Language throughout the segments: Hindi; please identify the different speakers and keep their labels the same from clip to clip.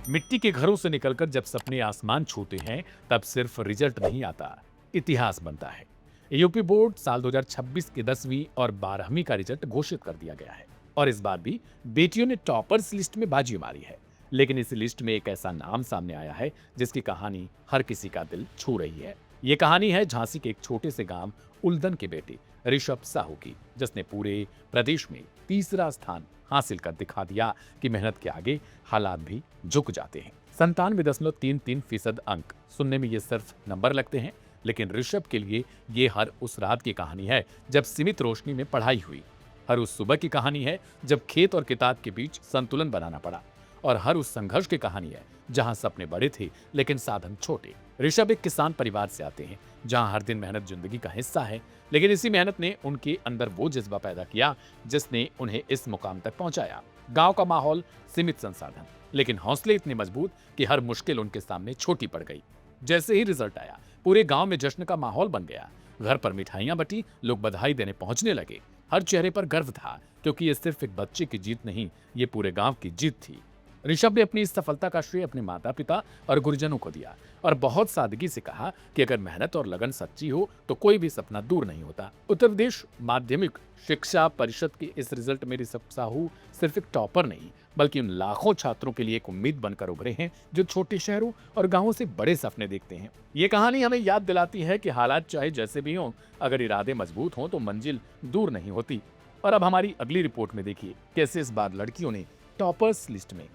Speaker 1: मिट्टी के घरों से निकलकर जब सपने आसमान छूते हैं तब सिर्फ रिजल्ट नहीं आता, इतिहास बनता है। यूपी बोर्ड साल 2026 के 10वीं और 12वीं का रिजल्ट घोषित कर दिया गया है और इस बार भी बेटियों ने टॉपर्स लिस्ट में बाजी मारी है। लेकिन इस लिस्ट में एक ऐसा नाम सामने आया है जिसकी कहानी हर किसी का दिल छू रही है। ये कहानी है झांसी के एक छोटे से गांव उल्दन के बेटे ऋषभ साहू की, जिसने पूरे प्रदेश में तीसरा स्थान हासिल कर दिखा दिया कि मेहनत के आगे हालात भी झुक जाते हैं। 97.33% अंक सुनने में ये सिर्फ नंबर लगते हैं, लेकिन ऋषभ के लिए ये हर उस रात की कहानी है जब सीमित रोशनी में पढ़ाई हुई, हर उस सुबह की कहानी है जब खेत और किताब के बीच संतुलन बनाना पड़ा, और हर उस संघर्ष की कहानी है जहां सपने बड़े थे लेकिन साधन छोटे। ऋषभ एक किसान परिवार से आते हैं जहां हर दिन मेहनत जिंदगी का हिस्सा है, लेकिन इसी मेहनत ने उनके अंदर वो जज्बा पैदा किया जिसने उन्हें इस मुकाम तक पहुंचाया। गांव का माहौल, सीमित संसाधन, लेकिन हौसले इतने मजबूत कि हर मुश्किल उनके सामने छोटी पड़ गई। जैसे ही रिजल्ट आया, पूरे गांव में जश्न का माहौल बन गया। घर पर मिठाइयां बटी, लोग बधाई देने पहुंचने लगे। हर चेहरे पर गर्व था, क्योंकि ये सिर्फ एक बच्चे की जीत नहीं, ये पूरे गांव की जीत थी। ऋषभ ने अपनी इस सफलता का श्रेय अपने माता पिता और गुरुजनों को दिया और बहुत सादगी से कहा कि अगर मेहनत और लगन सच्ची हो तो कोई भी सपना दूर नहीं होता। उत्तर प्रदेश माध्यमिक शिक्षा परिषद के इस रिजल्ट में ऋषभ साहू सिर्फ एक टॉपर नहीं, बल्कि उन लाखों छात्रों के लिए एक उम्मीद बनकर उभरे हैं जो छोटे शहरों और गांवों से बड़े सपने देखते हैं। ये कहानी हमें याद दिलाती है कि हालात चाहे जैसे भी हों, अगर इरादे मजबूत हों तो मंजिल दूर नहीं होती। और अब हमारी अगली रिपोर्ट में देखिए कैसे इस बार लड़कियों ने टॉपर्स लिस्ट में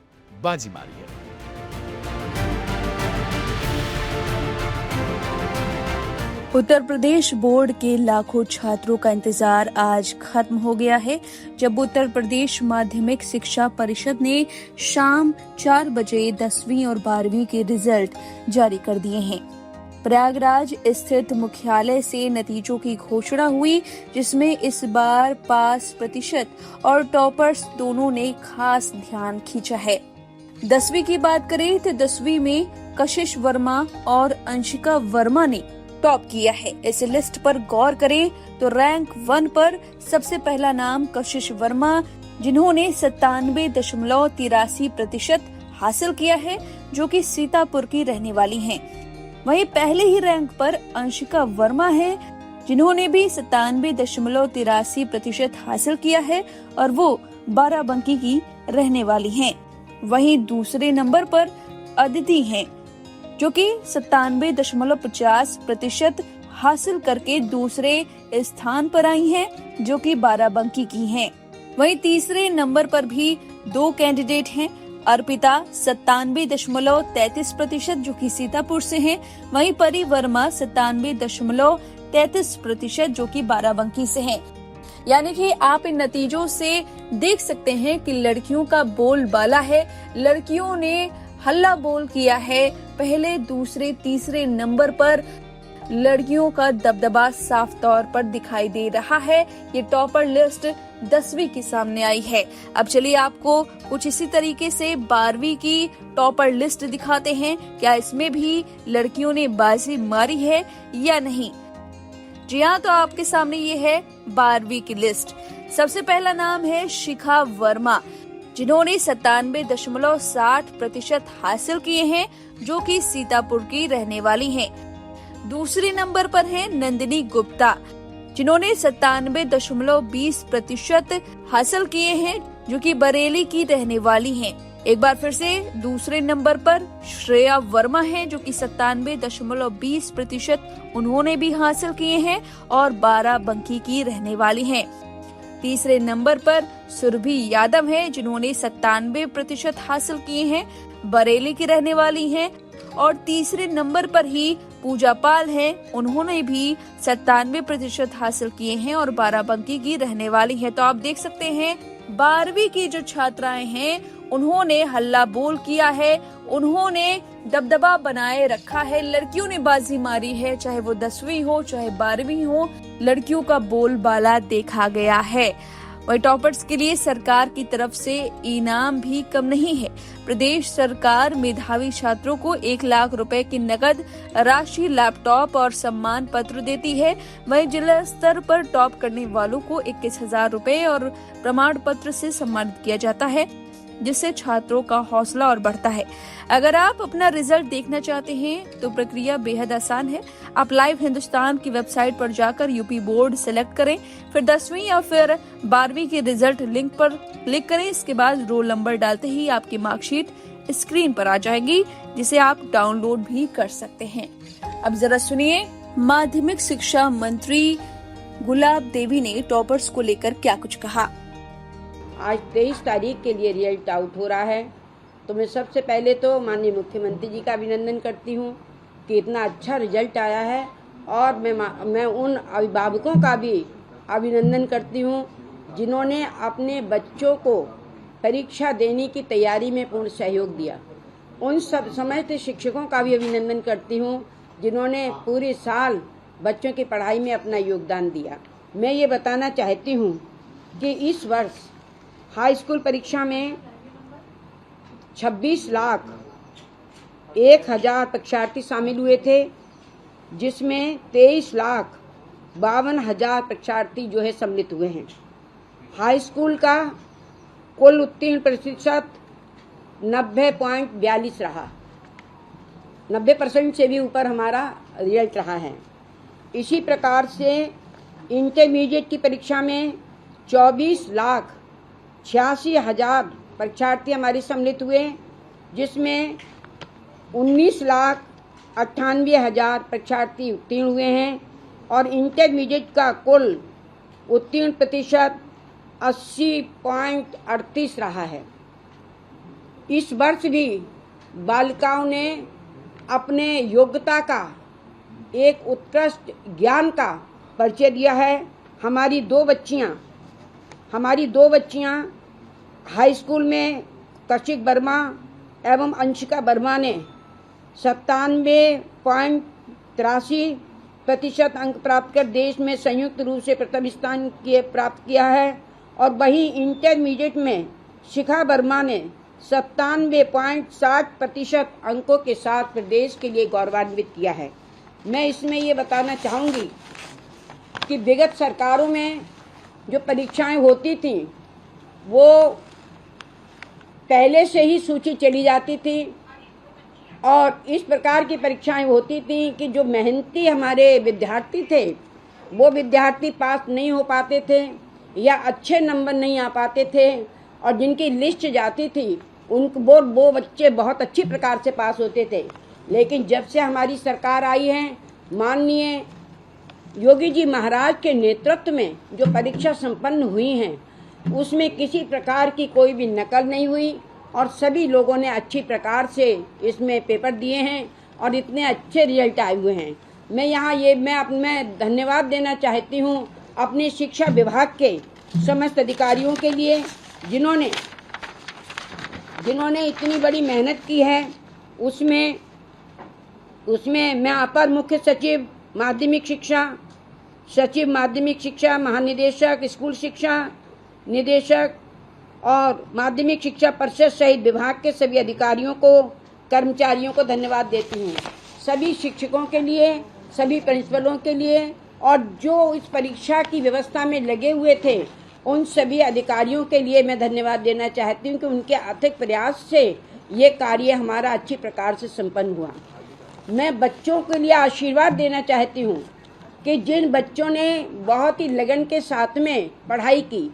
Speaker 1: बाजी मारी है।
Speaker 2: उत्तर प्रदेश बोर्ड के लाखों छात्रों का इंतजार आज खत्म हो गया है, जब उत्तर प्रदेश माध्यमिक शिक्षा परिषद ने शाम 4 बजे 10वीं और 12वीं के रिजल्ट जारी कर दिए हैं। प्रयागराज स्थित मुख्यालय से नतीजों की घोषणा हुई, जिसमें इस बार पास प्रतिशत और टॉपर्स दोनों ने खास ध्यान खींचा है। 10वीं की बात करें तो 10वीं में कशिश वर्मा और अंशिका वर्मा ने टॉप किया है। इस लिस्ट पर गौर करें तो रैंक 1 पर सबसे पहला नाम कशिश वर्मा, जिन्होंने 97.83% हासिल किया है, जो कि सीतापुर की रहने वाली हैं। वहीं पहले ही रैंक पर अंशिका वर्मा है, जिन्होंने भी 97.83% हासिल किया है और वो बाराबंकी की रहने वाली हैं। वहीं दूसरे नंबर पर अदिति हैं, जो कि 97.50% हासिल करके दूसरे स्थान पर आई हैं, जो कि बाराबंकी की हैं। वहीं तीसरे नंबर पर भी 2 कैंडिडेट हैं, अर्पिता 97.33%, जो कि सीतापुर से हैं। वहीं परी वर्मा 97.33%, जो कि बाराबंकी से हैं। यानी कि आप इन नतीजों से देख सकते हैं कि लड़कियों का बोलबाला है। लड़कियों ने हल्ला बोल किया है। पहले, दूसरे, तीसरे नंबर पर लड़कियों का दबदबा साफ तौर पर दिखाई दे रहा है। ये टॉपर लिस्ट 10वीं की सामने आई है। अब चलिए आपको कुछ इसी तरीके से 12वीं की टॉपर लिस्ट दिखाते हैं। क्या इसमें भी लड़कियों ने बाजी मारी है या नहीं? जी हाँ, तो आपके सामने ये है 12वीं की लिस्ट। सबसे पहला नाम है शिखा वर्मा, जिन्होंने 97.60% हासिल किए हैं, जो कि सीतापुर की रहने वाली हैं। दूसरे नंबर पर है नंदिनी गुप्ता, जिन्होंने 97.20% हासिल किए हैं, जो कि बरेली की रहने वाली हैं। एक बार फिर से दूसरे नंबर पर श्रेया वर्मा हैं, जो कि 97.20% उन्होंने भी हासिल किए हैं और बाराबंकी की रहने वाली हैं। तीसरे नंबर पर सुरभि यादव हैं, जिन्होंने 97% हासिल किए हैं, बरेली की रहने वाली हैं। और तीसरे नंबर पर ही पूजा पाल हैं, उन्होंने भी 97% हासिल किए हैं और बाराबंकी की रहने वाली हैं। तो आप देख सकते हैं 12वीं की जो छात्राएं हैं, उन्होंने हल्ला बोल किया है, उन्होंने दबदबा बनाए रखा है। लड़कियों ने बाजी मारी है, चाहे वो 10वीं हो चाहे 12वीं हो, लड़कियों का बोलबाला देखा गया है। वही टॉपर्स के लिए सरकार की तरफ से इनाम भी कम नहीं है। प्रदेश सरकार मेधावी छात्रों को 1 लाख रुपए की नकद राशि, लैपटॉप और सम्मान पत्र देती है। वहीं जिला स्तर पर टॉप करने वालों को 21,000 रुपए और प्रमाण पत्र से सम्मानित किया जाता है। जिससे छात्रों का हौसला और बढ़ता है। अगर आप अपना रिजल्ट देखना चाहते हैं तो प्रक्रिया बेहद आसान है। आप लाइव हिंदुस्तान की वेबसाइट पर जाकर यूपी बोर्ड सेलेक्ट करें, फिर 10वीं या फिर 12वीं के रिजल्ट लिंक पर क्लिक करें। इसके बाद रोल नंबर डालते ही आपकी मार्कशीट स्क्रीन पर आ जाएगी, जिसे आप डाउनलोड भी कर सकते हैं। अब जरा सुनिए माध्यमिक शिक्षा मंत्री गुलाब देवी ने टॉपर्स को लेकर क्या कुछ कहा।
Speaker 3: आज 23 तारीख के लिए रिजल्ट आउट हो रहा है, तो मैं सबसे पहले तो माननीय मुख्यमंत्री जी का अभिनंदन करती हूँ कि इतना अच्छा रिजल्ट आया है, और मैं उन अभिभावकों का भी अभिनंदन करती हूँ जिन्होंने अपने बच्चों को परीक्षा देने की तैयारी में पूर्ण सहयोग दिया। उन सब समस्त शिक्षकों का भी अभिनंदन करती हूँ जिन्होंने पूरे साल बच्चों की पढ़ाई में अपना योगदान दिया। मैं ये बताना चाहती हूँ कि इस वर्ष हाई स्कूल परीक्षा में 26,01,000 परीक्षार्थी शामिल हुए थे, जिसमें 23,52,000 परीक्षार्थी जो है सम्मिलित हुए हैं। हाई स्कूल का कुल उत्तीर्ण प्रतिशत 90.42 रहा, 90% से भी ऊपर हमारा रिजल्ट रहा है। इसी प्रकार से इंटरमीडिएट की परीक्षा में 24,86,000 परीक्षार्थी हमारे सम्मिलित हुए, जिसमें 19,98,000 परीक्षार्थी उत्तीर्ण हुए हैं, और इंटरमीडिएट का कुल उत्तीर्ण प्रतिशत 80.38 रहा है। इस वर्ष भी बालिकाओं ने अपने योग्यता का एक उत्कृष्ट ज्ञान का परिचय दिया है। हमारी दो बच्चियां हाई स्कूल में कौशिक वर्मा एवं अंशिका वर्मा ने 97.83% अंक प्राप्त कर देश में संयुक्त रूप से प्रथम स्थान प्राप्त किया है, और वहीं इंटरमीडिएट में शिखा वर्मा ने 97.60% अंकों के साथ प्रदेश के लिए गौरवान्वित किया है। मैं इसमें ये बताना चाहूँगी कि विगत सरकारों में जो परीक्षाएं होती थीं वो पहले से ही सूची चली जाती थी, और इस प्रकार की परीक्षाएं होती थीं कि जो मेहनती हमारे विद्यार्थी थे वो विद्यार्थी पास नहीं हो पाते थे या अच्छे नंबर नहीं आ पाते थे, और जिनकी लिस्ट जाती थी वो बच्चे बहुत अच्छी प्रकार से पास होते थे। लेकिन जब से हमारी सरकार आई है, माननीय योगी जी महाराज के नेतृत्व में जो परीक्षा संपन्न हुई हैं, उसमें किसी प्रकार की कोई भी नकल नहीं हुई, और सभी लोगों ने अच्छी प्रकार से इसमें पेपर दिए हैं और इतने अच्छे रिजल्ट आए हुए हैं। मैं धन्यवाद देना चाहती हूँ अपने शिक्षा विभाग के समस्त अधिकारियों के लिए, जिन्होंने इतनी बड़ी मेहनत की है। उसमें मैं अपर मुख्य सचिव माध्यमिक शिक्षा, महानिदेशक स्कूल शिक्षा निदेशक और माध्यमिक शिक्षा परिषद सहित विभाग के सभी अधिकारियों को, कर्मचारियों को धन्यवाद देती हूँ। सभी शिक्षकों के लिए, सभी प्रिंसिपलों के लिए, और जो इस परीक्षा की व्यवस्था में लगे हुए थे उन सभी अधिकारियों के लिए मैं धन्यवाद देना चाहती हूँ कि उनके अथक प्रयास से ये कार्य हमारा अच्छी प्रकार से संपन्न हुआ। मैं बच्चों के लिए आशीर्वाद देना चाहती हूँ कि जिन बच्चों ने बहुत ही लगन के साथ में पढ़ाई की,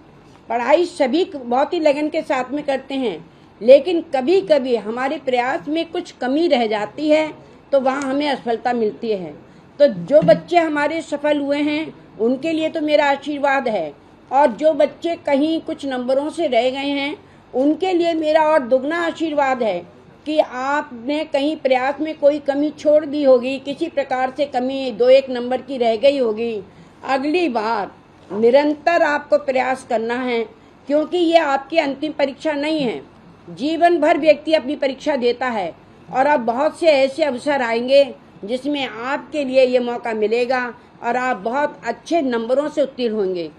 Speaker 3: पढ़ाई सभी बहुत ही लगन के साथ में करते हैं, लेकिन कभी कभी हमारे प्रयास में कुछ कमी रह जाती है तो वहाँ हमें असफलता मिलती है। तो जो बच्चे हमारे सफल हुए हैं उनके लिए तो मेरा आशीर्वाद है, और जो बच्चे कहीं कुछ नंबरों से रह गए हैं उनके लिए मेरा और दुगना आशीर्वाद है कि आपने कहीं प्रयास में कोई कमी छोड़ दी होगी, किसी प्रकार से कमी 2-1 नंबर की रह गई होगी। अगली बार निरंतर आपको प्रयास करना है, क्योंकि ये आपकी अंतिम परीक्षा नहीं है। जीवन भर व्यक्ति अपनी परीक्षा देता है, और अब बहुत से ऐसे अवसर आएंगे जिसमें आपके लिए ये मौका मिलेगा और आप बहुत अच्छे नंबरों से उत्तीर्ण होंगे।